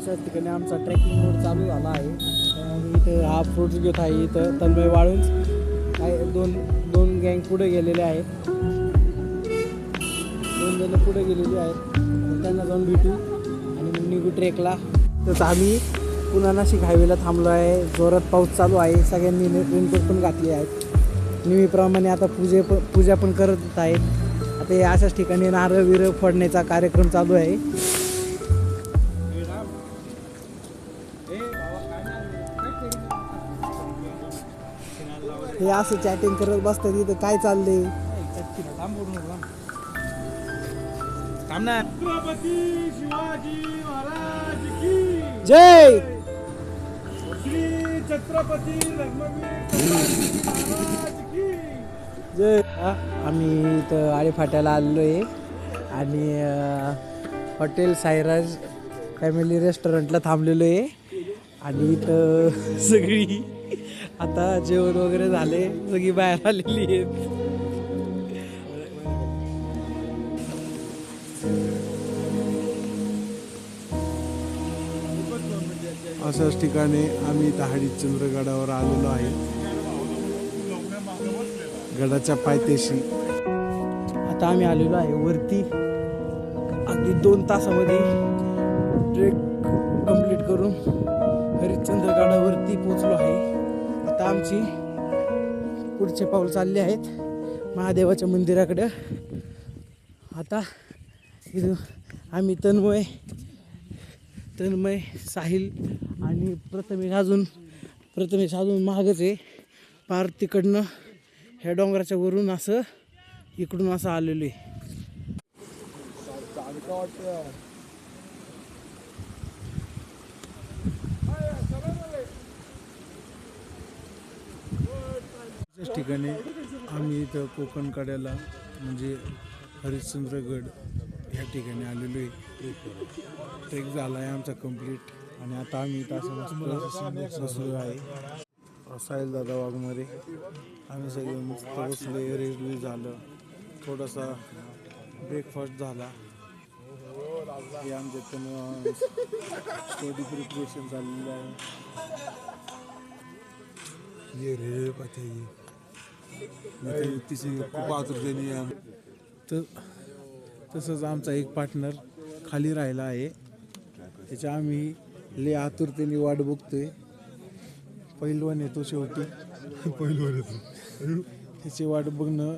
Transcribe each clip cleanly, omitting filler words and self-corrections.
अशाच ठिकाणी आमचा ट्रेकिंग मोड चालू झाला आहे. त्यामुळे इथं हा फ्रूट्स घेत आहे. इथं तन्मय वाळूंज काय दोन गँग पुढे गेलेले आहेत. 2 जण पुढे गेलेले आहेत. त्यांना जाऊन भेटू आणि मग निघू ट्रेकला. तर आम्ही पुन्हा नाशिक हायवेला थांबलो आहे. जोरात पाऊस चालू आहे. सगळ्यांनी रेनकोट पण घातले आहेत. नेहमीप्रमाणे आता पूजा पण करत आहेत. आता हे अशाच ठिकाणी नारळ विरळ फोडण्याचा कार्यक्रम चालू आहे. हे असं चॅटिंग करत बसतात. इथं काय चाललंय? छत्रपती शिवाजी महाराज की जय. श्री छत्रपती धर्मवीर महाराज की जय. आम्ही इथं आळेफाट्याला आलेलो आहे आणि हॉटेल साईराज फॅमिली रेस्टॉरंटला थांबलेलो आहे. आणि इथं सगळी आता जेवण वगैरे झाले. सगळी बाहेर आलेली आहेत. अशाच ठिकाणी आम्ही इथं हरिश्चंद्रगडावर आलेलो आहे. गडाच्या पायथ्याशी आता आम्ही आलेलो आहे वरती. अगदी 2 तासामध्ये ट्रेक कंप्लीट करून हरिश्चंद्रगडावरती पोचलो आहे. आता आमची पुढचे पाऊल चालले आहेत महादेवाच्या मंदिराकडं. आता इथं आम्ही तन्मय साहिल आणि प्रथमेश अजून मागच आहे. पार तिकडनं ह्या डोंगराच्या वरून असं इकडून असं आलेलो आहे. त्याच ठिकाणी आम्ही इथं कोकण कड्याला म्हणजे हरिश्चंद्रगड ह्या ठिकाणी आलेलो आहे. ट्रेक झाला आहे आमचा कंप्लीट आणि आता आम्ही इथं असं बसलो आहे. साहिल दादा वाघमारे आम्ही सगळे मस्त बसले. रेल्वे झालं, थोडासा ब्रेकफास्ट झाला. हे आमच्या स्टडी प्रिपरेशन चाललेलं आहे. ये रे पाठी खूप आतुरतेने तर तसंच आमचा एक पार्टनर खाली राहिला आहे. त्याच्या आम्ही लय आतुरतेने वाट बघतोय. पहिलवान येतो शेवटी. पहिलवान येतो त्याची वाट बघणं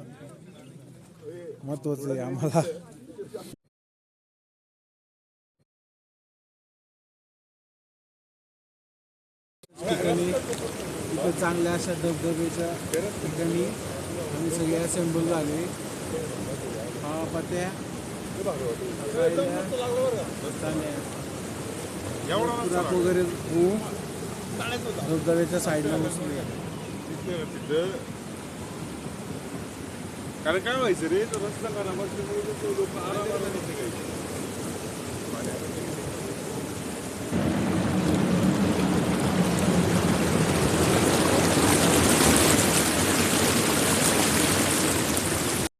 महत्वाचं आहे आम्हाला. ठिकाणी इथं चांगल्या अशा धबधब्याच्या ठिकाणी आम्ही सगळे असेंबल झाले. हा पत्या खुराक वगैरे होऊन धबधब्याच्या साईडला बसले. कारण काय व्हायचं रे, रस्ता खराब असल्यामुळे लोक आरामात